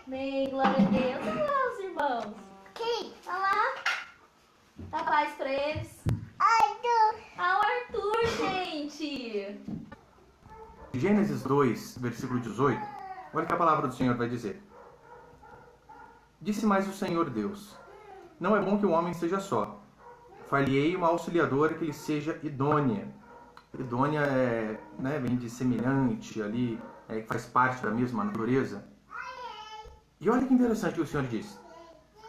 Amém, glória a Deus. Olha lá os irmãos. Quem? Olha lá. Dá paz pra eles. Arthur. Ah, o Arthur, gente. Gênesis 2, versículo 18, olha o que a palavra do Senhor vai dizer. Disse mais o Senhor Deus: não é bom que o homem seja só. Far-lhe-ei uma auxiliadora que lhe seja idônea. Idônea vem de semelhante ali, que faz parte da mesma natureza. E olha que interessante o que o Senhor diz.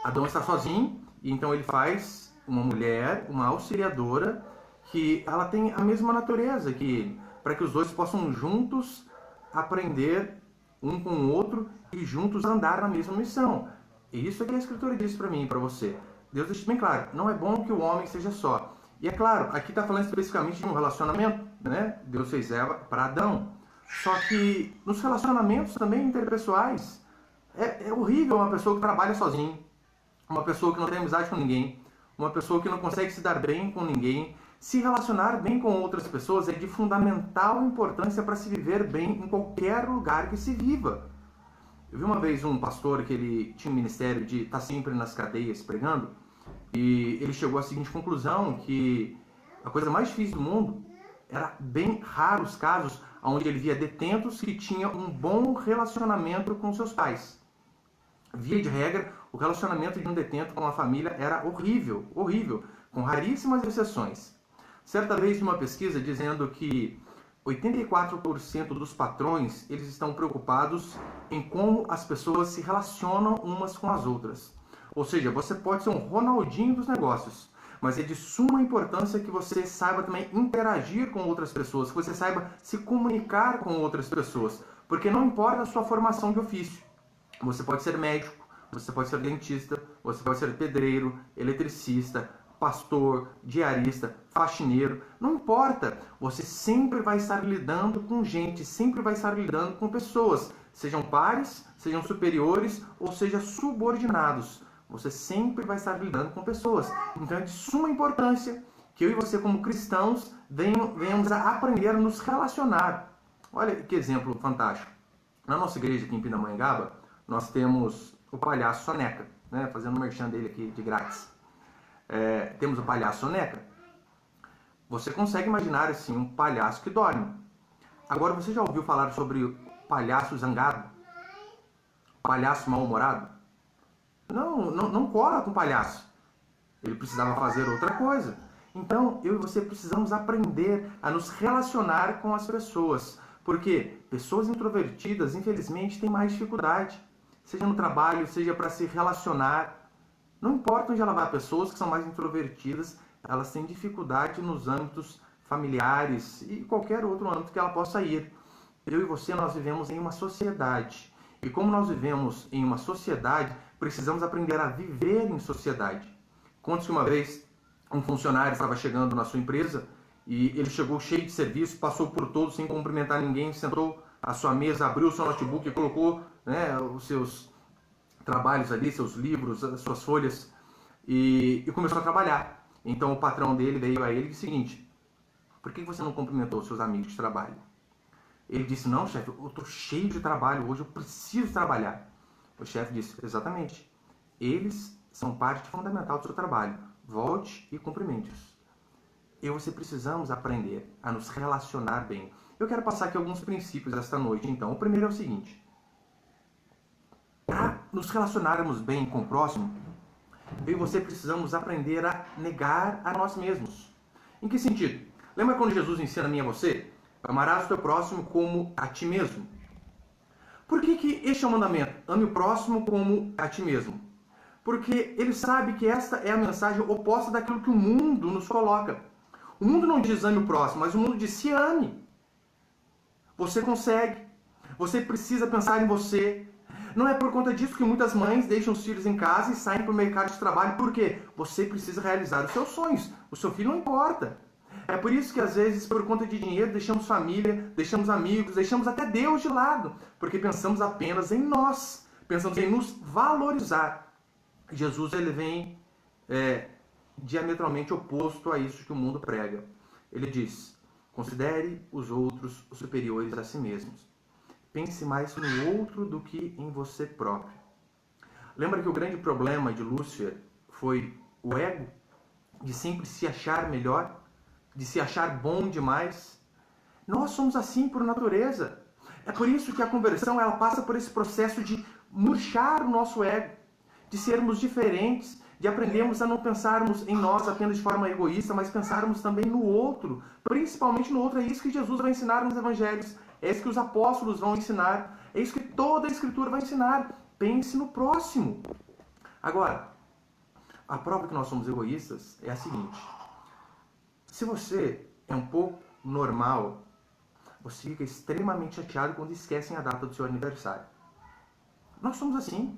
Adão está sozinho, e então ele faz uma mulher, uma auxiliadora, que ela tem a mesma natureza que ele, para que os dois possam juntos aprender um com o outro e juntos andar na mesma missão. E isso é que a Escritura diz para mim e para você. Deus deixa bem claro, não é bom que o homem seja só. E é claro, aqui está falando especificamente de um relacionamento, né? Deus fez Eva para Adão. Só que nos relacionamentos também interpessoais, é horrível uma pessoa que trabalha sozinho, uma pessoa que não tem amizade com ninguém, uma pessoa que não consegue se dar bem com ninguém. Se relacionar bem com outras pessoas é de fundamental importância para se viver bem em qualquer lugar que se viva. Eu vi uma vez um pastor que ele tinha um ministério de estar sempre nas cadeias pregando, e ele chegou à seguinte conclusão, que a coisa mais difícil do mundo era bem raros os casos onde ele via detentos que tinham um bom relacionamento com seus pais. Via de regra, o relacionamento de um detento com a família era horrível, horrível, com raríssimas exceções. Certa vez vi uma pesquisa dizendo que 84% dos patrões eles estão preocupados em como as pessoas se relacionam umas com as outras. Ou seja, você pode ser um Ronaldinho dos negócios, mas é de suma importância que você saiba também interagir com outras pessoas, que você saiba se comunicar com outras pessoas, porque não importa a sua formação de ofício. Você pode ser médico, você pode ser dentista, você pode ser pedreiro, eletricista, pastor, diarista, faxineiro, não importa. Você sempre vai estar lidando com gente, sempre vai estar lidando com pessoas, sejam pares, sejam superiores ou sejam subordinados. Você sempre vai estar lidando com pessoas. Então é de suma importância que eu e você, como cristãos, venhamos a aprender a nos relacionar. Olha que exemplo fantástico. Na nossa igreja aqui em Pindamonhangaba, nós temos o palhaço Soneca, né? Fazendo um merchan dele aqui de grátis. Temos o palhaço Soneca. Você consegue imaginar assim um palhaço que dorme. Agora, você já ouviu falar sobre o palhaço zangado? Palhaço mal-humorado? Não cola com palhaço. Ele precisava fazer outra coisa. Então, eu e você precisamos aprender a nos relacionar com as pessoas. Porque pessoas introvertidas, infelizmente, têm mais dificuldade. Seja no trabalho, seja para se relacionar. Não importa onde ela vai, pessoas que são mais introvertidas, elas têm dificuldade nos âmbitos familiares e qualquer outro âmbito que ela possa ir. Eu e você, nós vivemos em uma sociedade. E como nós vivemos em uma sociedade, precisamos aprender a viver em sociedade. Conte-se que uma vez um funcionário estava chegando na sua empresa e ele chegou cheio de serviço, passou por todos sem cumprimentar ninguém, sentou à sua mesa, abriu o seu notebook e colocou, os seus trabalhos ali, seus livros, as suas folhas, e começou a trabalhar. Então o patrão dele veio a ele e disse o seguinte: por que você não cumprimentou os seus amigos de trabalho? Ele disse: não, chefe, eu estou cheio de trabalho hoje, eu preciso trabalhar. O chefe disse: exatamente, eles são parte fundamental do seu trabalho, volte e cumprimente-os. Eu e você precisamos aprender a nos relacionar bem. Eu quero passar aqui alguns princípios esta noite. Então, o primeiro é o seguinte: para nos relacionarmos bem com o próximo, eu e você precisamos aprender a negar a nós mesmos. Em que sentido? Lembra quando Jesus ensina a mim e a você? Amarás o teu próximo como a ti mesmo. Por que este é o mandamento? Ame o próximo como a ti mesmo. Porque ele sabe que esta é a mensagem oposta daquilo que o mundo nos coloca. O mundo não diz ame o próximo, mas o mundo diz se ame. Você consegue. Você precisa pensar em você. Não é por conta disso que muitas mães deixam os filhos em casa e saem para o mercado de trabalho. Por quê? Você precisa realizar os seus sonhos. O seu filho não importa. É por isso que às vezes, por conta de dinheiro, deixamos família, deixamos amigos, deixamos até Deus de lado. Porque pensamos apenas em nós. Pensamos em nos valorizar. Jesus, ele vem diametralmente oposto a isso que o mundo prega. Ele diz: considere os outros os superiores a si mesmos. Pense mais no outro do que em você próprio. Lembra que o grande problema de Lúcifer foi o ego? De sempre se achar melhor? De se achar bom demais? Nós somos assim por natureza. É por isso que a conversão ela passa por esse processo de murchar o nosso ego, de sermos diferentes, de aprendermos a não pensarmos em nós apenas de forma egoísta, mas pensarmos também no outro, principalmente no outro. É isso que Jesus vai ensinar nos evangelhos, é isso que os apóstolos vão ensinar, é isso que toda a Escritura vai ensinar. Pense no próximo. Agora, a prova que nós somos egoístas é a seguinte: se você é um pouco normal, você fica extremamente chateado quando esquecem a data do seu aniversário. Nós somos assim.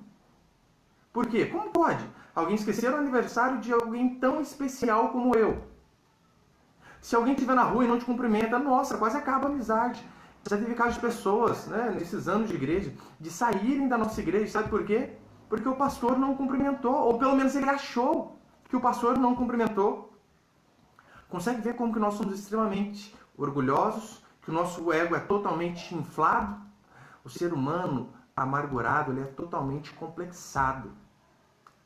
Por quê? Como pode alguém esquecer o aniversário de alguém tão especial como eu? Se alguém estiver na rua e não te cumprimenta, nossa, quase acaba a amizade. Já teve casos de pessoas, nesses anos de igreja, de saírem da nossa igreja, sabe por quê? Porque o pastor não cumprimentou, ou pelo menos ele achou que o pastor não cumprimentou. Consegue ver como que nós somos extremamente orgulhosos, que o nosso ego é totalmente inflado? O ser humano amargurado, ele é totalmente complexado.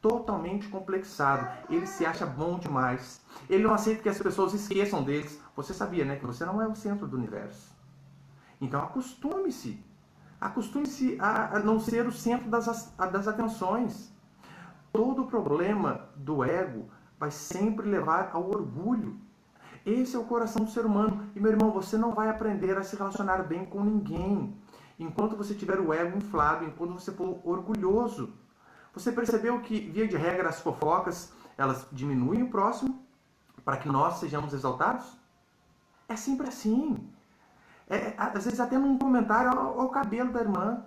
Totalmente complexado. Ele se acha bom demais. Ele não aceita que as pessoas esqueçam deles. Você sabia, né, que você não é o centro do universo. Então acostume-se. Acostume-se a não ser o centro das atenções. Todo o problema do ego vai sempre levar ao orgulho. Esse é o coração do ser humano. E, meu irmão, você não vai aprender a se relacionar bem com ninguém enquanto você tiver o ego inflado, enquanto você for orgulhoso. Você percebeu que, via de regra, as fofocas, elas diminuem o próximo para que nós sejamos exaltados? É sempre assim. Às vezes até num comentário, ó, o cabelo da irmã.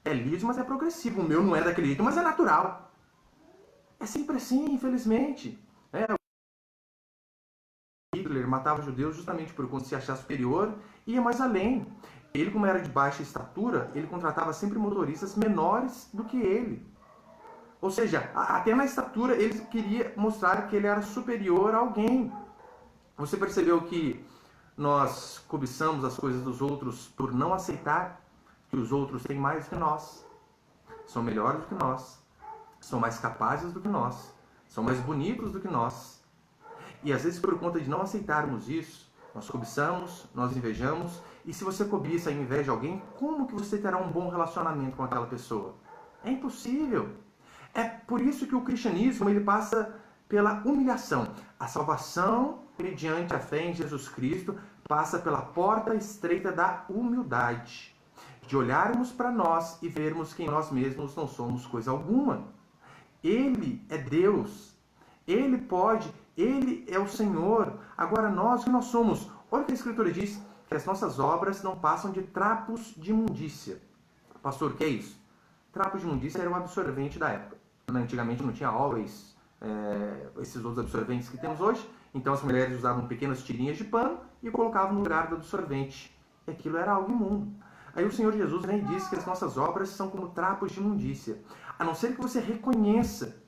É liso, mas é progressivo. O meu não é daquele jeito, mas é natural. É sempre assim, infelizmente. Hitler matava judeus justamente por quando se achar superior e ia mais além. Ele, como era de baixa estatura, ele contratava sempre motoristas menores do que ele. Ou seja, até na estatura ele queria mostrar que ele era superior a alguém. Você percebeu que nós cobiçamos as coisas dos outros por não aceitar que os outros têm mais do que nós, são melhores do que nós, são mais capazes do que nós, são mais bonitos do que nós. E às vezes, por conta de não aceitarmos isso, nós cobiçamos, nós invejamos. E se você cobiça e inveja alguém, como que você terá um bom relacionamento com aquela pessoa? É impossível. É por isso que o cristianismo ele passa pela humilhação. A salvação, mediante a fé em Jesus Cristo, passa pela porta estreita da humildade. De olharmos para nós e vermos que em nós mesmos não somos coisa alguma. Ele é Deus. Ele pode, Ele é o Senhor. Agora nós, o que nós somos? Olha o que a Escritura diz, que as nossas obras não passam de trapos de imundícia. Pastor, o que é isso? Trapo de imundícia era o absorvente da época. Antigamente não tinha Always, esses outros absorventes que temos hoje. Então as mulheres usavam pequenas tirinhas de pano e colocavam no lugar do absorvente. E aquilo era algo imundo. Aí o Senhor Jesus vem e diz que as nossas obras são como trapos de imundícia. A não ser que você reconheça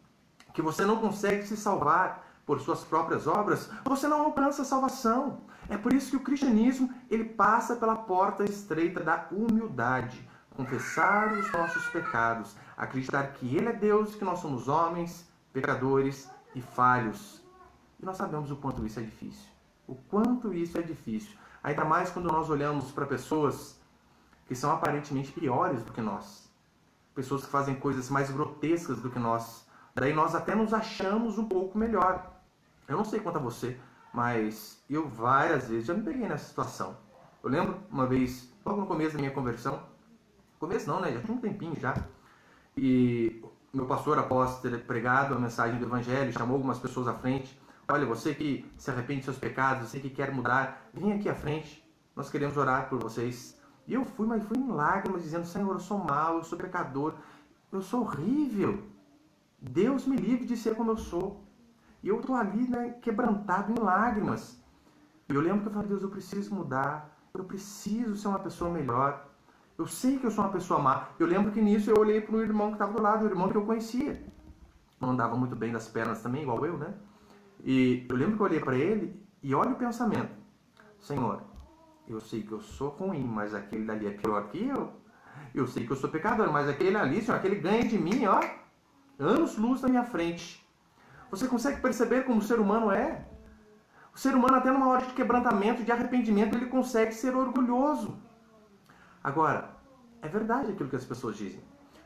que você não consegue se salvar por suas próprias obras, você não alcança a salvação. É por isso que o cristianismo ele passa pela porta estreita da humildade. Confessar os nossos pecados, acreditar que Ele é Deus, que nós somos homens, pecadores e falhos. E nós sabemos o quanto isso é difícil. O quanto isso é difícil. Ainda mais quando nós olhamos para pessoas que são aparentemente piores do que nós. Pessoas que fazem coisas mais grotescas do que nós. Daí nós até nos achamos um pouco melhor. Eu não sei quanto a você, mas eu várias vezes já me peguei nessa situação. Eu lembro uma vez, logo no começo da minha conversão, começo não, né? Já tinha um tempinho já. E meu pastor, após ter pregado a mensagem do Evangelho, chamou algumas pessoas à frente. Olha, você que se arrepende dos seus pecados, você que quer mudar, vem aqui à frente. Nós queremos orar por vocês. E eu fui, mas fui em lágrimas, dizendo, Senhor, eu sou mau, eu sou pecador, eu sou horrível. Deus me livre de ser como eu sou. E eu estou ali, né, quebrantado em lágrimas. E eu lembro que eu falei, Deus, eu preciso mudar, eu preciso ser uma pessoa melhor. Eu sei que eu sou uma pessoa má. Eu lembro que nisso eu olhei para o irmão que estava do lado, o irmão que eu conhecia. Não andava muito bem das pernas também, igual eu, né? E eu lembro que eu olhei para ele e olha o pensamento. Senhor, eu sei que eu sou ruim, mas aquele dali é pior que eu. Eu sei que eu sou pecador, mas aquele ali, Senhor, aquele ganha de mim, ó, anos-luz na minha frente. Você consegue perceber como o ser humano é? O ser humano, até numa hora de quebrantamento, de arrependimento, ele consegue ser orgulhoso. Agora, é verdade aquilo que as pessoas dizem.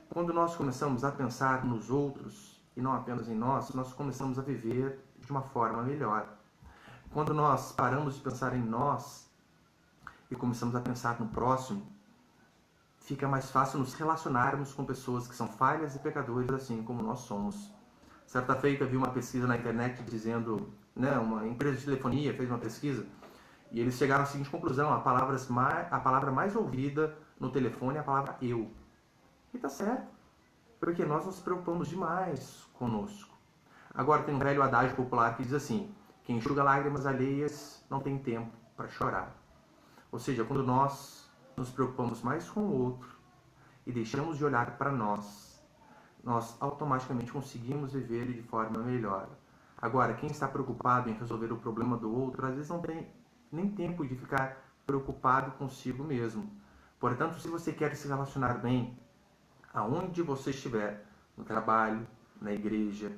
Quando nós começamos a pensar nos outros, e não apenas em nós começamos a viver de uma forma melhor. Quando nós paramos de pensar em nós e começamos a pensar no próximo, fica mais fácil nos relacionarmos com pessoas que são falhas e pecadores, assim como nós somos. Certa feita, vi uma pesquisa na internet dizendo, né, uma empresa de telefonia fez uma pesquisa, e eles chegaram à seguinte conclusão: a palavra mais ouvida no telefone é a palavra eu. E tá certo, porque nós nos preocupamos demais conosco. Agora, tem um velho adágio popular que diz assim: quem enxuga lágrimas alheias não tem tempo para chorar. Ou seja, quando nós nos preocupamos mais com o outro e deixamos de olhar para nós automaticamente conseguimos viver de forma melhor. Agora, quem está preocupado em resolver o problema do outro, às vezes não tem nem tempo de ficar preocupado consigo mesmo. Portanto, se você quer se relacionar bem, aonde você estiver, no trabalho, na igreja,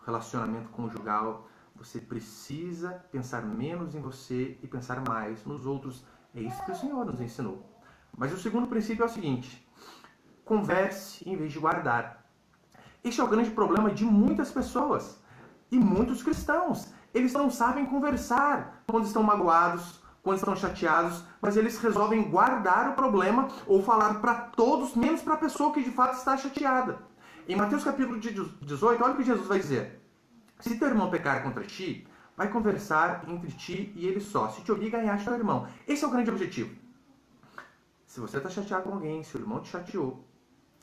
relacionamento conjugal, você precisa pensar menos em você e pensar mais nos outros. É isso que o Senhor nos ensinou. Mas o segundo princípio é o seguinte: converse em vez de guardar. Este é o grande problema de muitas pessoas e muitos cristãos. Eles não sabem conversar quando estão magoados, quando estão chateados, mas eles resolvem guardar o problema ou falar para todos, menos para a pessoa que de fato está chateada. Em Mateus capítulo 18, olha o que Jesus vai dizer: se teu irmão pecar contra ti, vai conversar entre ti e ele só. Se te obriga a ganhar teu irmão. Esse é o grande objetivo. Se você está chateado com alguém, se o irmão te chateou,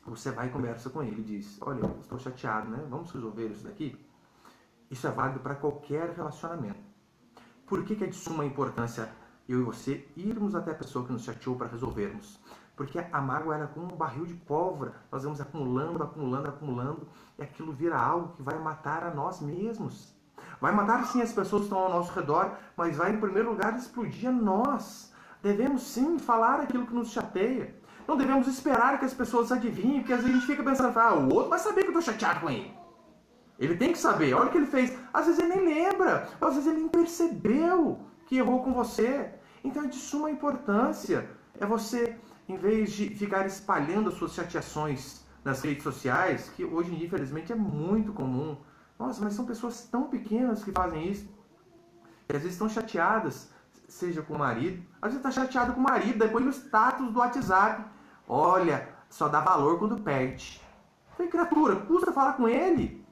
você vai e conversa com ele e diz: olha, eu estou chateado, né? Vamos resolver isso daqui? Isso é válido para qualquer relacionamento. Por que é de suma importância eu e você irmos até a pessoa que nos chateou para resolvermos? Porque a mágoa era como um barril de pólvora. Nós vamos acumulando, acumulando, acumulando, e aquilo vira algo que vai matar a nós mesmos. Vai matar sim as pessoas que estão ao nosso redor, mas vai em primeiro lugar explodir a nós. Devemos sim falar aquilo que nos chateia. Não devemos esperar que as pessoas adivinhem, porque às vezes a gente fica pensando, o outro vai saber que eu estou chateado com ele. Ele tem que saber, olha o que ele fez. Às vezes ele nem lembra, às vezes ele nem percebeu que errou com você. Então é de suma importância. É você, em vez de ficar espalhando as suas chateações nas redes sociais, que hoje, infelizmente, é muito comum. Nossa, mas são pessoas tão pequenas que fazem isso. E às vezes estão chateadas, seja com o marido. Às vezes está chateado com o marido, depois no status do WhatsApp. Olha, só dá valor quando perde. Falei, criatura, custa falar com ele.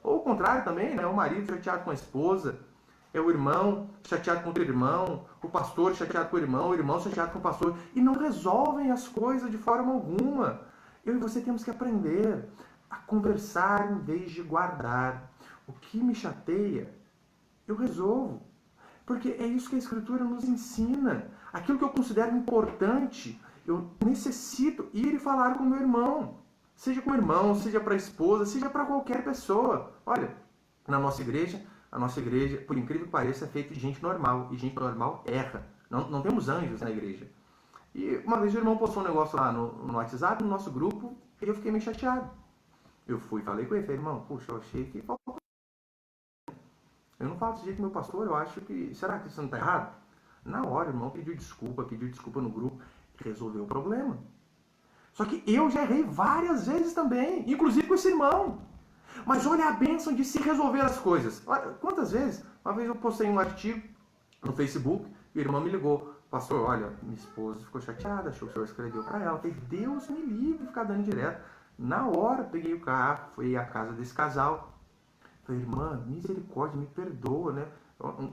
Ou o contrário também, né? O marido chateado com a esposa, é o irmão chateado com o irmão, o pastor chateado com o irmão chateado com o pastor, e não resolvem as coisas de forma alguma. Eu e você temos que aprender a conversar em vez de guardar. O que me chateia, eu resolvo. Porque é isso que a Escritura nos ensina. Aquilo que eu considero importante, eu necessito ir e falar com o meu irmão. Seja com o irmão, seja para a esposa, seja para qualquer pessoa. Olha, na nossa igreja, a nossa igreja, por incrível que pareça, é feita de gente normal. E gente normal erra. Não temos anjos na igreja. E uma vez o irmão postou um negócio lá no WhatsApp, no nosso grupo, e eu fiquei meio chateado. Eu fui e falei com ele, falei, irmão, puxa, eu achei que... Eu não falo desse jeito com meu pastor, eu acho que... Será que isso não está errado? Na hora, o irmão pediu desculpa no grupo, e resolveu o problema. Só que eu já errei várias vezes também, inclusive com esse irmão. Mas olha a bênção de se resolver as coisas. Olha, quantas vezes? Uma vez eu postei um artigo no Facebook, e o irmão me ligou. Pastor, olha, minha esposa ficou chateada, achou que o senhor escreveu para ela. Eu falei, Deus me livre de ficar dando direto. Na hora, peguei o carro, fui à casa desse casal. Falei, irmã, misericórdia, me perdoa, né?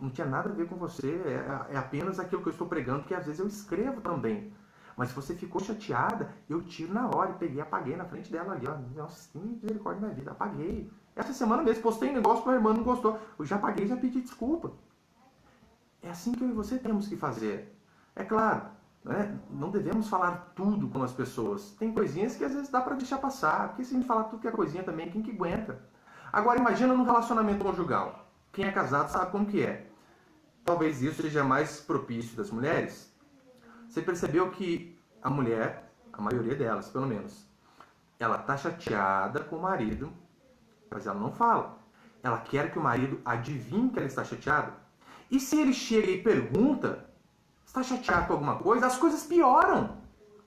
Não tinha nada a ver com você, é apenas aquilo que eu estou pregando, que às vezes eu escrevo também. Mas se você ficou chateada, eu tiro na hora. E peguei, apaguei na frente dela ali, ó. Nossa, que misericórdia na minha vida. Apaguei. Essa semana mesmo, postei um negócio que a irmã não gostou. Eu já apaguei, já pedi desculpa. É assim que eu e você temos que fazer. É claro, né? Não devemos falar tudo com as pessoas. Tem coisinhas que às vezes dá para deixar passar. Porque se a gente falar tudo que é coisinha também, quem que aguenta? Agora imagina num relacionamento conjugal. Quem é casado sabe como que é. Talvez isso seja mais propício das mulheres. Você percebeu que a mulher, a maioria delas pelo menos, ela está chateada com o marido, mas ela não fala. Ela quer que o marido adivinhe que ela está chateada. E se ele chega e pergunta, está chateado com alguma coisa, as coisas pioram.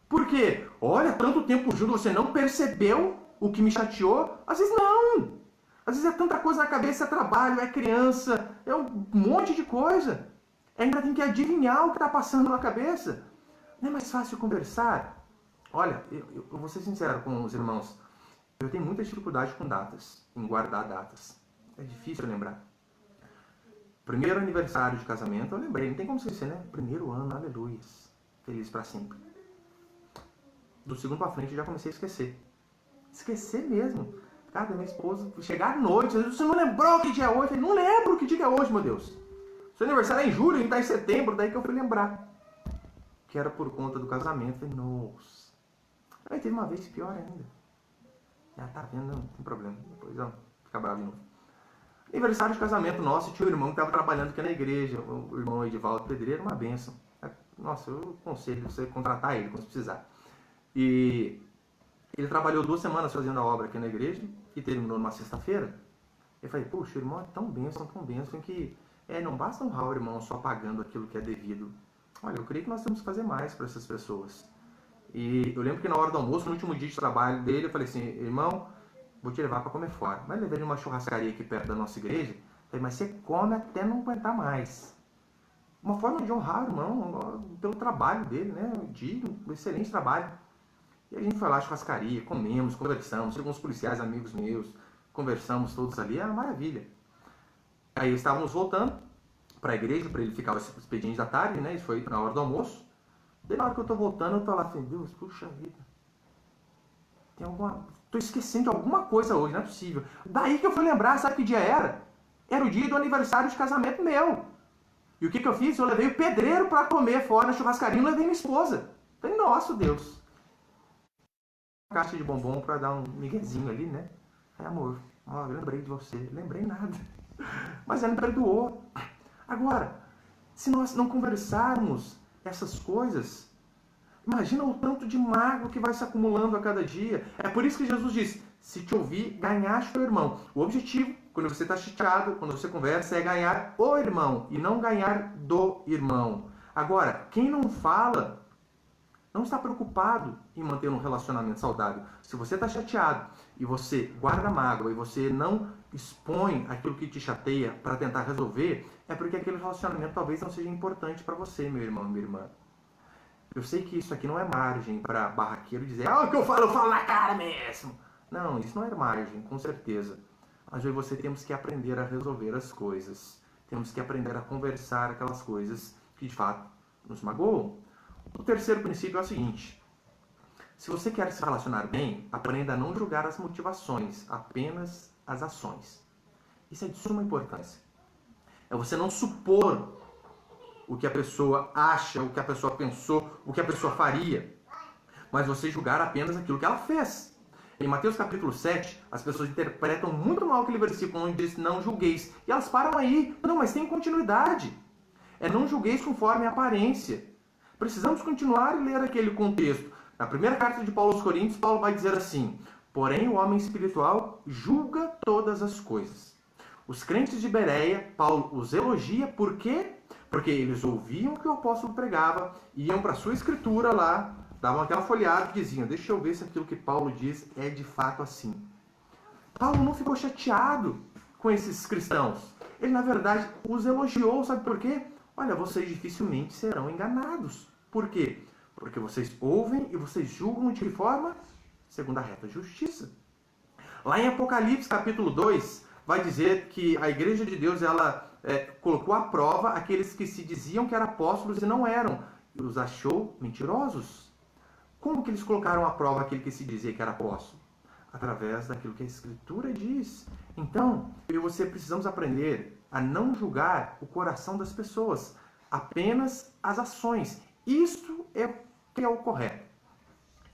Por quê? Olha, tanto tempo junto, você não percebeu o que me chateou? Às vezes não. Às vezes é tanta coisa na cabeça, é trabalho, é criança, é um monte de coisa. Ainda tem que adivinhar o que está passando na cabeça. Não é mais fácil conversar? Olha, eu vou ser sincero com os irmãos. Eu tenho muita dificuldade com datas, em guardar datas. É difícil lembrar. Primeiro aniversário de casamento, eu lembrei. Não tem como esquecer, né? Primeiro ano, aleluia. Feliz para sempre. Do segundo para frente, eu já comecei a esquecer. Esquecer mesmo. Cara, minha esposa, chegar à noite, você não lembrou que dia é hoje? Eu falei, não lembro que dia é hoje, meu Deus. Seu aniversário é em julho, a gente tá em setembro, daí que eu fui lembrar. Que era por conta do casamento. Eu falei, nossa. Aí teve uma vez pior ainda. Já tá vendo, não tem problema. Depois, ó, fica bravo de novo. Aniversário de casamento nosso, tinha um irmão que estava trabalhando aqui na igreja, o irmão Edivaldo Pedreiro, uma bênção. Nossa, eu aconselho você contratar ele quando precisar. E ele trabalhou 2 semanas fazendo a obra aqui na igreja e terminou numa sexta-feira. Eu falei, puxa, o irmão é tão bênção que não basta honrar o irmão só pagando aquilo que é devido. Olha, eu creio que nós temos que fazer mais para essas pessoas. E eu lembro que na hora do almoço, no último dia de trabalho dele, eu falei assim, irmão, vou te levar para comer fora. Mas levei ele numa churrascaria aqui perto da nossa igreja. Falei, mas você come até não aguentar mais. Uma forma de honrar o irmão pelo trabalho dele, né? Digno, um excelente trabalho. E a gente foi lá à churrascaria, comemos, conversamos, com os policiais amigos meus, conversamos todos ali, era uma maravilha. Aí estávamos voltando para a igreja, para ele ficar o expediente da tarde, né? Isso foi na hora do almoço. Daí na hora que eu estou voltando, eu estou lá assim, Deus, puxa vida. Estou esquecendo de alguma coisa hoje, não é possível. Daí que eu fui lembrar, sabe que dia era? Era o dia do aniversário de casamento meu. E o que eu fiz? Eu levei o pedreiro para comer fora na churrascaria e levei minha esposa. Falei, nossa, Deus. Uma caixa de bombom para dar um miguezinho ali, né? Aí, amor, eu lembrei de você. Lembrei nada. Mas ela me perdoou. Agora, se nós não conversarmos essas coisas, imagina o tanto de mágoa que vai se acumulando a cada dia. É por isso que Jesus diz, se te ouvir, ganhaste o irmão. O objetivo, quando você está chateado, quando você conversa, é ganhar o irmão e não ganhar do irmão. Agora, quem não fala, não está preocupado em manter um relacionamento saudável. Se você está chateado e você guarda mágoa e você não expõe aquilo que te chateia para tentar resolver, é porque aquele relacionamento talvez não seja importante para você, meu irmão e minha irmã. Eu sei que isso aqui não é margem para barraqueiro dizer, o que eu falo na cara mesmo. Não, isso não é margem, com certeza. Mas eu e você temos que aprender a resolver as coisas. Temos que aprender a conversar aquelas coisas que de fato nos magoam. O terceiro princípio é o seguinte. Se você quer se relacionar bem, aprenda a não julgar as motivações, apenas as ações. Isso é de suma importância. É você não supor o que a pessoa acha, o que a pessoa pensou, o que a pessoa faria, mas você julgar apenas aquilo que ela fez. Em Mateus capítulo 7, as pessoas interpretam muito mal aquele versículo onde diz não julgueis. E elas param aí. Não, mas tem continuidade. É não julgueis conforme a aparência. Precisamos continuar e ler aquele contexto. Na primeira carta de Paulo aos Coríntios, Paulo vai dizer assim, porém o homem espiritual julga todas as coisas. Os crentes de Bereia, Paulo os elogia, por quê? Porque eles ouviam o que o apóstolo pregava, iam para a sua escritura lá, davam aquela folheada e diziam, deixa eu ver se aquilo que Paulo diz é de fato assim. Paulo não ficou chateado com esses cristãos. Ele, na verdade, os elogiou, sabe por quê? Olha, vocês dificilmente serão enganados. Por quê? Porque vocês ouvem e vocês julgam de que forma? Segundo a reta justiça. Lá em Apocalipse, capítulo 2, vai dizer que a igreja de Deus, ela colocou à prova aqueles que se diziam que eram apóstolos e não eram. E os achou mentirosos. Como que eles colocaram à prova aquele que se dizia que era apóstolo? Através daquilo que a Escritura diz. Então, eu e você precisamos aprender a não julgar o coração das pessoas, apenas as ações. Isto é o que é o correto.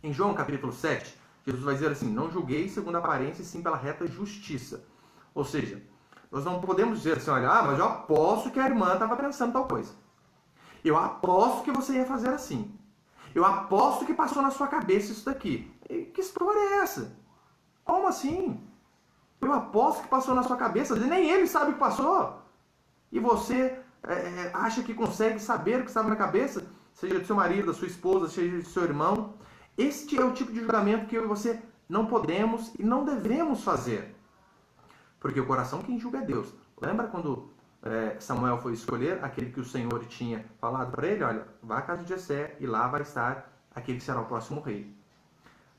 Em João capítulo 7, Jesus vai dizer assim: não julguei segundo a aparência, e sim pela reta justiça. Ou seja, nós não podemos dizer assim, olha, mas eu aposto que a irmã estava pensando tal coisa. Eu aposto que você ia fazer assim. Eu aposto que passou na sua cabeça isso daqui. E que história é essa? Como assim? Eu aposto que passou na sua cabeça, nem ele sabe o que passou. E você acha que consegue saber o que estava na cabeça, seja do seu marido, da sua esposa, seja do seu irmão. Este é o tipo de julgamento que eu e você não podemos e não devemos fazer. Porque o coração quem julga é Deus. Lembra quando Samuel foi escolher aquele que o Senhor tinha falado para ele? Olha, vá à casa de Jessé e lá vai estar aquele que será o próximo rei.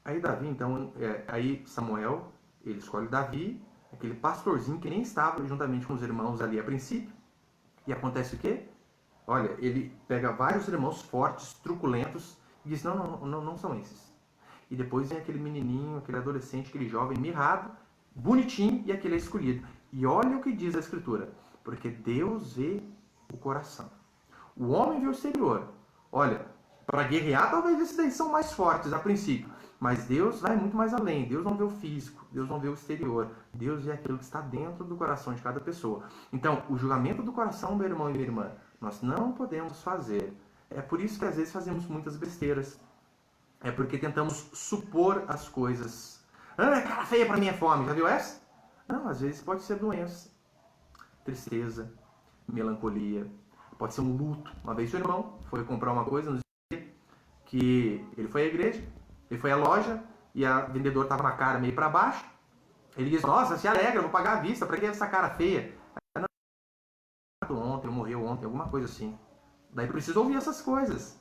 Aí Davi, então, aí Samuel, ele escolhe Davi, aquele pastorzinho que nem estava juntamente com os irmãos ali a princípio. E acontece o quê? Olha, ele pega vários irmãos fortes, truculentos, e diz, não são esses. E depois vem aquele menininho, aquele adolescente, aquele jovem mirrado, bonitinho, e aquele é escolhido. E olha o que diz a Escritura, porque Deus vê o coração. O homem vê o exterior. Olha, para guerrear, talvez esses daí são mais fortes a princípio, mas Deus vai muito mais além. Deus não vê o físico, Deus não vê o exterior. Deus vê aquilo que está dentro do coração de cada pessoa. Então, o julgamento do coração, meu irmão e minha irmã, nós não podemos fazer. É por isso que às vezes fazemos muitas besteiras. É porque tentamos supor as coisas. Cara feia para mim é fome. Já viu essa? Não, às vezes pode ser doença, tristeza, melancolia. Pode ser um luto. Uma vez seu irmão foi comprar uma coisa no dia que ele foi à igreja, ele foi à loja e a vendedora estava com a cara meio para baixo. Ele disse, nossa, se alegra, vou pagar à vista, para que essa cara feia? Ontem, morreu ontem, alguma coisa assim. Daí precisa ouvir essas coisas.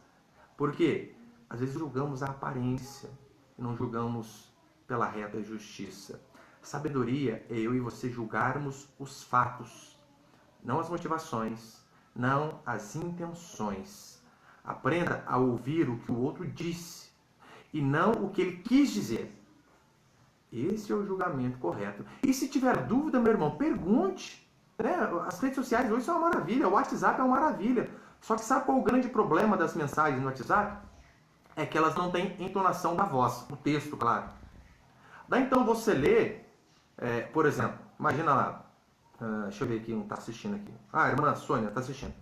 Por quê? Às vezes julgamos a aparência e não julgamos pela reta justiça. Sabedoria é eu e você julgarmos os fatos, não as motivações, não as intenções. Aprenda a ouvir o que o outro disse e não o que ele quis dizer. Esse é o julgamento correto. E se tiver dúvida, meu irmão, pergunte. As redes sociais hoje são uma maravilha, o WhatsApp é uma maravilha. Só que sabe qual é o grande problema das mensagens no WhatsApp? É que elas não têm entonação da voz, o texto, claro. Daí então você lê, por exemplo, imagina lá, deixa eu ver aqui, um está assistindo aqui. A irmã Sônia está assistindo.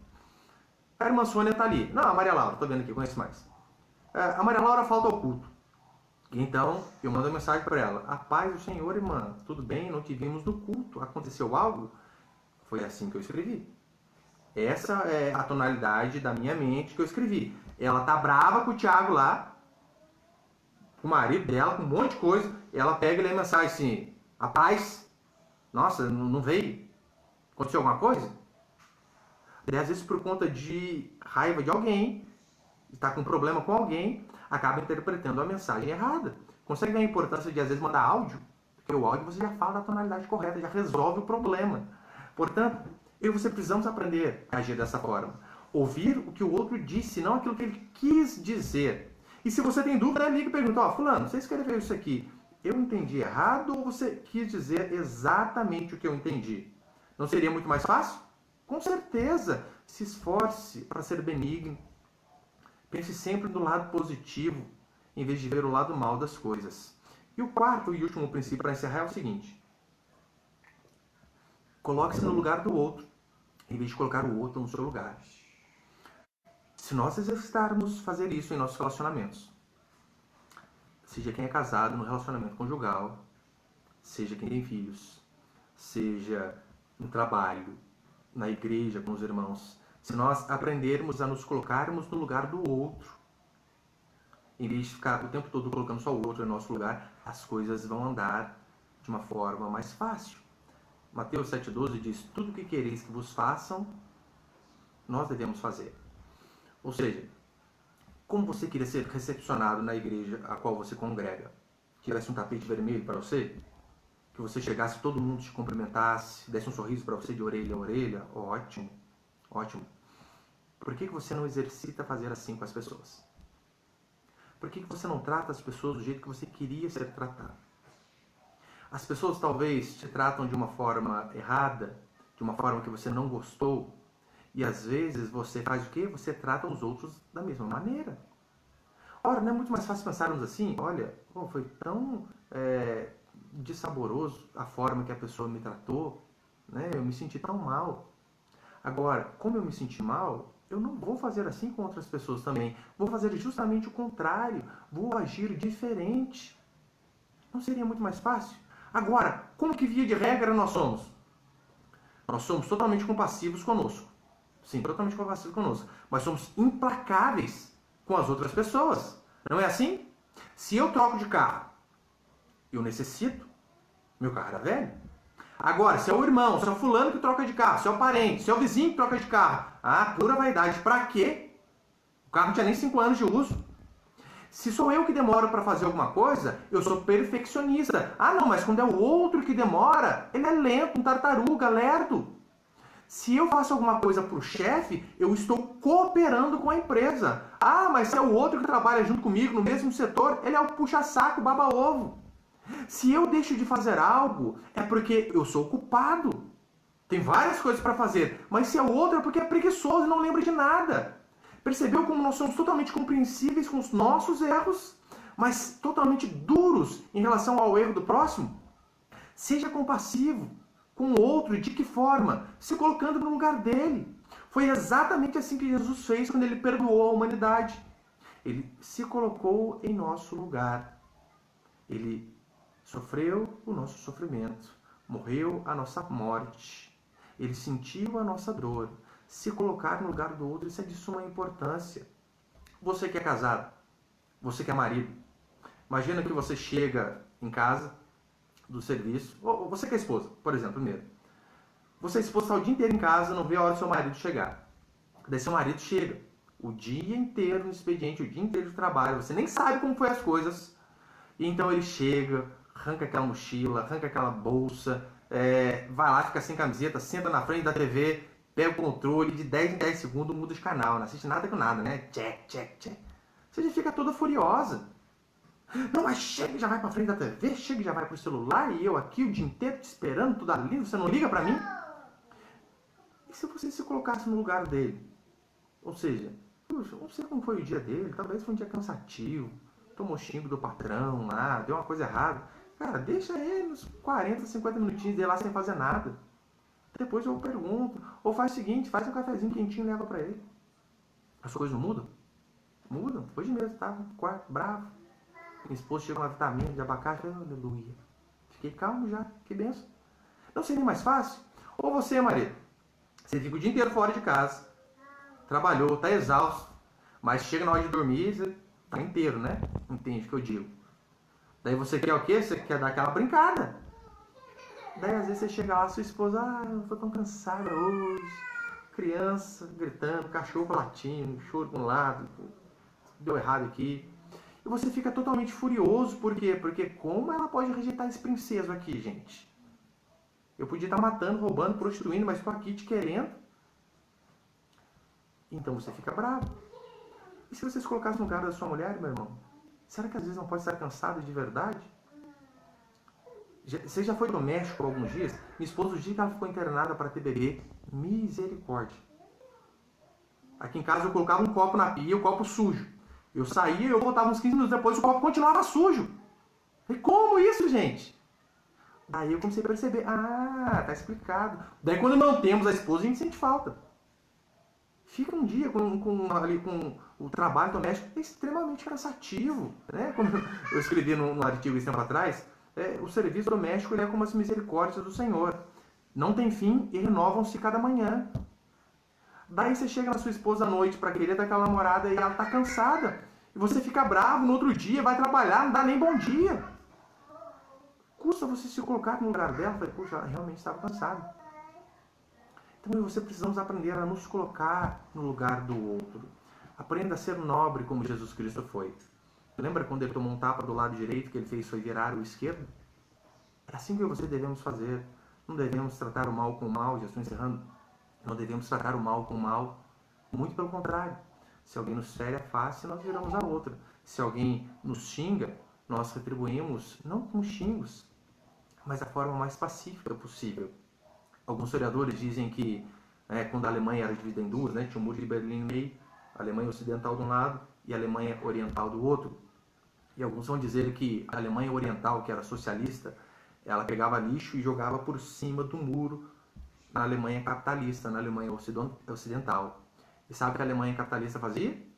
A irmã Sônia está ali. Não, a Maria Laura, estou vendo aqui, conheço mais. A Maria Laura falta ao culto. Então, eu mando uma mensagem para ela. A paz do Senhor, irmã, tudo bem? Não te vimos no culto. Aconteceu algo? Foi assim que eu escrevi. Essa é a tonalidade da minha mente que eu escrevi. Ela tá brava com o Thiago lá, com o marido dela, com um monte de coisa. Ela pega e lê a mensagem assim, a paz, nossa, não veio? Aconteceu alguma coisa? E às vezes por conta de raiva de alguém, está com problema com alguém, acaba interpretando a mensagem errada. Consegue ver a importância de às vezes mandar áudio? Porque o áudio você já fala da tonalidade correta, já resolve o problema. Portanto, eu e você precisamos aprender a agir dessa forma. Ouvir o que o outro disse, não aquilo que ele quis dizer. E se você tem dúvida, liga e pergunta, fulano, você escreveu isso aqui, eu entendi errado ou você quis dizer exatamente o que eu entendi? Não seria muito mais fácil? Com certeza. Se esforce para ser benigno. Pense sempre no lado positivo, em vez de ver o lado mal das coisas. E o quarto e último princípio para encerrar é o seguinte. Coloque-se no lugar do outro, em vez de colocar o outro no seu lugar. Se nós exercitarmos fazer isso em nossos relacionamentos, seja quem é casado no relacionamento conjugal, seja quem tem filhos, seja no trabalho, na igreja com os irmãos, se nós aprendermos a nos colocarmos no lugar do outro, em vez de ficar o tempo todo colocando só o outro em nosso lugar, as coisas vão andar de uma forma mais fácil. Mateus 7,12 diz, tudo o que quereis que vos façam, nós devemos fazer. Ou seja, como você queria ser recepcionado na igreja a qual você congrega? Tivesse um tapete vermelho para você? Que você chegasse, todo mundo te cumprimentasse, desse um sorriso para você de orelha a orelha? Ótimo, ótimo. Por que você não exercita fazer assim com as pessoas? Por que você não trata as pessoas do jeito que você queria ser tratado? As pessoas talvez te tratam de uma forma errada, de uma forma que você não gostou, e às vezes você faz o quê? Você trata os outros da mesma maneira. Ora, não é muito mais fácil pensarmos assim? Olha, foi tão dissaboroso a forma que a pessoa me tratou, né? Eu me senti tão mal. Agora, como eu me senti mal, eu não vou fazer assim com outras pessoas também. Vou fazer justamente o contrário. Vou agir diferente. Não seria muito mais fácil? Agora, como que via de regra nós somos? Nós somos totalmente compassivos conosco. Sim, totalmente compassivos conosco. Mas somos implacáveis com as outras pessoas. Não é assim? Se eu troco de carro, eu necessito. Meu carro era velho. Agora, se é o irmão, se é o fulano que troca de carro, se é o parente, se é o vizinho que troca de carro. Ah, pura vaidade. Pra quê? O carro não tinha nem 5 anos de uso. Se sou eu que demoro para fazer alguma coisa, eu sou perfeccionista. Ah, não, mas quando é o outro que demora, ele é lento, um tartaruga, lerdo. Se eu faço alguma coisa para o chefe, eu estou cooperando com a empresa. Ah, mas se é o outro que trabalha junto comigo no mesmo setor, ele é o puxa-saco, baba-ovo. Se eu deixo de fazer algo, é porque eu sou culpado. Tem várias coisas para fazer, mas se é o outro é porque é preguiçoso e não lembra de nada. Percebeu como nós somos totalmente compreensíveis com os nossos erros, mas totalmente duros em relação ao erro do próximo? Seja compassivo com o outro. E de que forma? Se colocando no lugar dele. Foi exatamente assim que Jesus fez quando ele perdoou a humanidade. Ele se colocou em nosso lugar. Ele sofreu o nosso sofrimento, morreu a nossa morte. Ele sentiu a nossa dor. Se colocar no lugar do outro, isso é de suma importância. Você que é casado, você que é marido, imagina que você chega em casa do serviço, ou você que é esposa, por exemplo, primeiro. Você é esposa, está o dia inteiro em casa, não vê a hora do seu marido chegar. Daí seu marido chega o dia inteiro no expediente, o dia inteiro de trabalho, você nem sabe como foi as coisas. E então ele chega, arranca aquela mochila, arranca aquela bolsa, vai lá, fica sem camiseta, senta na frente da TV, pega o controle, de 10 em 10 segundos muda de canal, não assiste nada com nada, né? Check, check, check. Você já fica toda furiosa. Não, mas chega e já vai pra frente da TV, chega e já vai pro celular, e eu aqui o dia inteiro te esperando, tudo ali, você não liga pra mim? E se você se colocasse no lugar dele? Ou seja, puxa, não sei como foi o dia dele, talvez foi um dia cansativo, tomou xingo do patrão lá, deu uma coisa errada. Cara, deixa ele uns 40, 50 minutinhos dele lá sem fazer nada. Depois eu pergunto. Ou faz o seguinte, faz um cafezinho quentinho e leva pra ele. As coisas não mudam? Mudam. Hoje mesmo, tava no quarto, bravo. Minha esposa chegou uma vitamina de abacate, aleluia. Fiquei calmo já, que benção. Não seria mais fácil? Ou você, marido, você fica o dia inteiro fora de casa, trabalhou, tá exausto, mas chega na hora de dormir, você tá inteiro, né? Entende o que eu digo? Daí você quer o quê? Você quer dar aquela brincada. Daí às vezes você chega lá, sua esposa, eu tô tão cansada hoje. Criança gritando, cachorro latindo, choro para um lado, deu errado aqui. E você fica totalmente furioso, por quê? Porque como ela pode rejeitar esse princeso aqui, gente? Eu podia estar matando, roubando, prostituindo, mas estou aqui te querendo. Então você fica bravo. E se você se colocasse no lugar da sua mulher, meu irmão? Será que às vezes não pode estar cansado de verdade? Você já foi no México alguns dias? Minha esposa, o dia que ela ficou internada para ter bebê, misericórdia. Aqui em casa eu colocava um copo na pia, o copo sujo. Eu saía, eu voltava uns 15 minutos depois, o copo continuava sujo. E como isso, gente? Daí eu comecei a perceber, tá explicado. Daí quando não temos a esposa, a gente sente falta. Fica um dia com o trabalho doméstico, é extremamente cansativo. Né? Como eu escrevi no artigo esse tempo atrás, o serviço doméstico ele é como as misericórdias do Senhor. Não tem fim e renovam-se cada manhã. Daí você chega na sua esposa à noite para querer daquela namorada e ela está cansada. E você fica bravo no outro dia, vai trabalhar, não dá nem bom dia. Custa você se colocar no lugar dela. Falei, puxa, ela realmente estava cansada. Então eu e você precisamos aprender a nos colocar no lugar do outro. Aprenda a ser nobre como Jesus Cristo foi. Lembra quando ele tomou um tapa do lado direito, que ele fez foi virar o esquerdo? É assim que você devemos fazer. Não devemos tratar o mal com o mal, já estou encerrando. Não devemos tratar o mal com o mal. Muito pelo contrário. Se alguém nos fere a face, nós viramos a outra. Se alguém nos xinga, nós retribuímos não com xingos, mas da forma mais pacífica possível. Alguns historiadores dizem que quando a Alemanha era dividida em duas, tinha o Muro de Berlim no meio, a Alemanha Ocidental de um lado e a Alemanha Oriental do outro. E alguns vão dizer que a Alemanha Oriental, que era socialista, ela pegava lixo e jogava por cima do muro na Alemanha capitalista, na Alemanha Ocidental. E sabe o que a Alemanha capitalista fazia?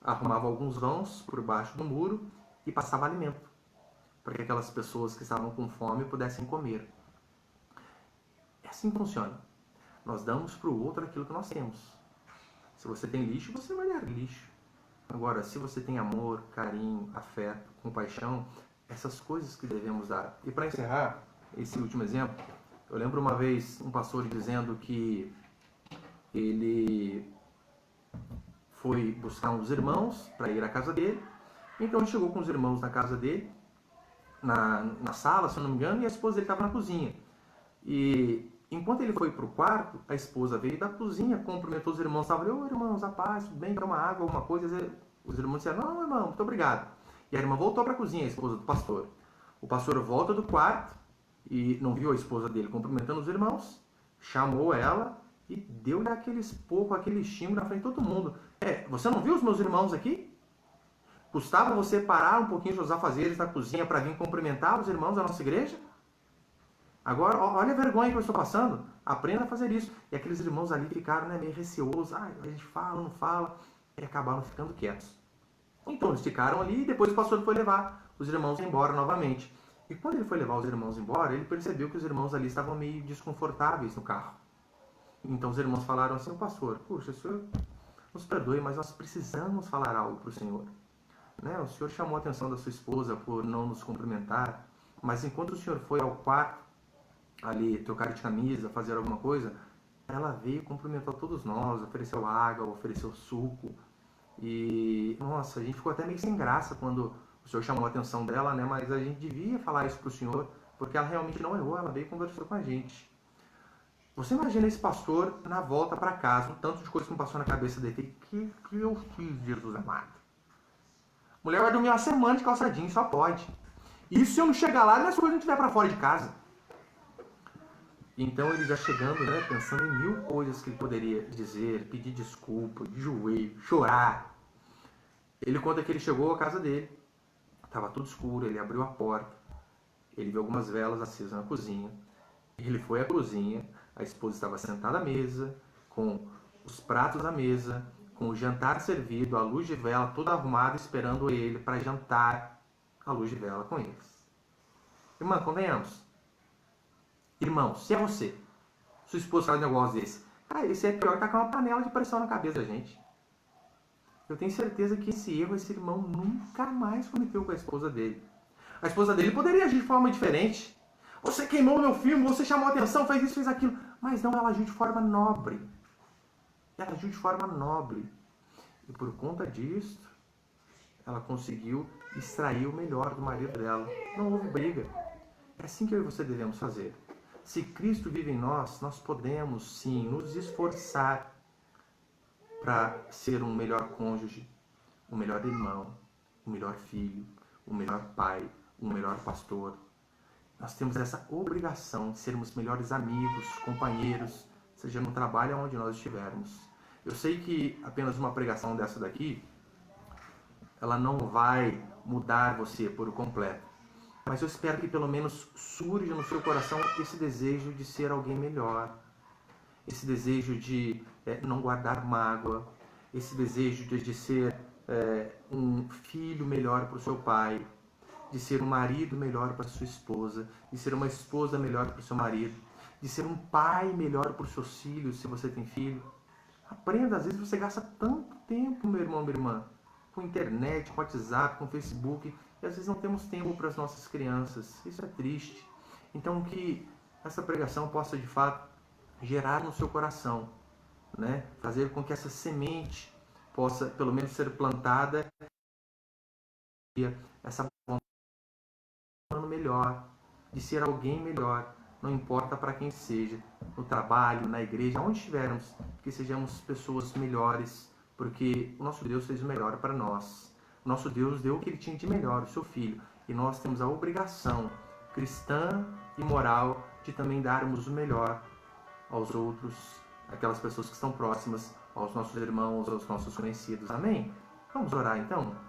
Arrumava alguns vãos por baixo do muro e passava alimento, para que aquelas pessoas que estavam com fome pudessem comer. É assim que funciona. Nós damos para o outro aquilo que nós temos. Se você tem lixo, você vai dar lixo. Agora, se você tem amor, carinho, afeto, compaixão, essas coisas que devemos dar. E para encerrar esse último exemplo, eu lembro uma vez um pastor dizendo que ele foi buscar uns irmãos para ir à casa dele. Então ele chegou com os irmãos na casa dele, na sala, se eu não me engano, e a esposa dele estava na cozinha. E enquanto ele foi para o quarto, a esposa veio da cozinha, cumprimentou os irmãos, estava ali, ô irmãos, a paz, tudo bem, quer uma água, alguma coisa? Os irmãos disseram, não, irmão, muito obrigado. E a irmã voltou para a cozinha, a esposa do pastor. O pastor volta do quarto e não viu a esposa dele cumprimentando os irmãos, chamou ela e deu-lhe aquele esporro, aquele estímulo na frente de todo mundo. Você não viu os meus irmãos aqui? Custava você parar um pouquinho dos afazeres da cozinha para vir cumprimentar os irmãos da nossa igreja? Agora, olha a vergonha que eu estou passando. Aprenda a fazer isso. E aqueles irmãos ali ficaram meio receosos. A gente fala, não fala. E acabaram ficando quietos. Então, eles ficaram ali e depois o pastor foi levar os irmãos embora novamente. E quando ele foi levar os irmãos embora, ele percebeu que os irmãos ali estavam meio desconfortáveis no carro. Então, os irmãos falaram assim, o pastor, puxa, o senhor nos perdoe, mas nós precisamos falar algo para o senhor. O senhor chamou a atenção da sua esposa por não nos cumprimentar, mas enquanto o senhor foi ao quarto, ali, trocar de camisa, fazer alguma coisa, ela veio, cumprimentou todos nós, ofereceu água, ofereceu suco. E, nossa, a gente ficou até meio sem graça quando o senhor chamou a atenção dela, mas a gente devia falar isso para o senhor, porque ela realmente não errou, ela veio e conversou com a gente. Você imagina esse pastor na volta para casa, um tanto de coisa que não passou na cabeça dele. Que eu fiz, Jesus amado? Mulher vai dormir uma semana de calça jeans, só pode. E se eu não chegar lá, as coisas não estiver para fora de casa. Então ele já chegando, pensando em mil coisas que ele poderia dizer, pedir desculpa, de joelho, chorar. Ele conta que ele chegou à casa dele, estava tudo escuro, ele abriu a porta, ele viu algumas velas acesas na cozinha. Ele foi à cozinha, a esposa estava sentada à mesa, com os pratos à mesa, com o jantar servido, a luz de vela toda arrumada, esperando ele para jantar à luz de vela com eles. Irmã, convenhamos. Irmão, se é você, sua esposa faz um negócio desse, esse é pior que tá com uma panela de pressão na cabeça da gente. Eu tenho certeza que esse erro, esse irmão nunca mais cometeu com a esposa dele. A esposa dele poderia agir de forma diferente. Você queimou meu filme, você chamou a atenção, fez isso, fez aquilo. Mas não, ela agiu de forma nobre. Ela agiu de forma nobre. E por conta disso, ela conseguiu extrair o melhor do marido dela. Não houve briga. É assim que eu e você devemos fazer. Se Cristo vive em nós, nós podemos sim nos esforçar para ser um melhor cônjuge, um melhor irmão, um melhor filho, um melhor pai, um melhor pastor. Nós temos essa obrigação de sermos melhores amigos, companheiros, seja no trabalho onde nós estivermos. Eu sei que apenas uma pregação dessa daqui, ela não vai mudar você por completo. Mas eu espero que pelo menos surja no seu coração esse desejo de ser alguém melhor. Esse desejo de não guardar mágoa. Esse desejo de ser um filho melhor para o seu pai. De ser um marido melhor para sua esposa. De ser uma esposa melhor para o seu marido. De ser um pai melhor para os seus filhos, se você tem filho. Aprenda, às vezes você gasta tanto tempo, meu irmão, minha irmã, com internet, com WhatsApp, com Facebook, e às vezes não temos tempo para as nossas crianças. Isso é triste. Então que essa pregação possa de fato gerar no seu coração, fazer com que essa semente possa pelo menos ser plantada, essa vontade melhor, de ser alguém melhor, não importa para quem seja, no trabalho, na igreja, onde estivermos, que sejamos pessoas melhores, porque o nosso Deus fez o melhor para nós. O nosso Deus deu o que ele tinha de melhor, o seu Filho. E nós temos a obrigação cristã e moral de também darmos o melhor aos outros, aquelas pessoas que estão próximas, aos nossos irmãos, aos nossos conhecidos. Amém? Vamos orar então?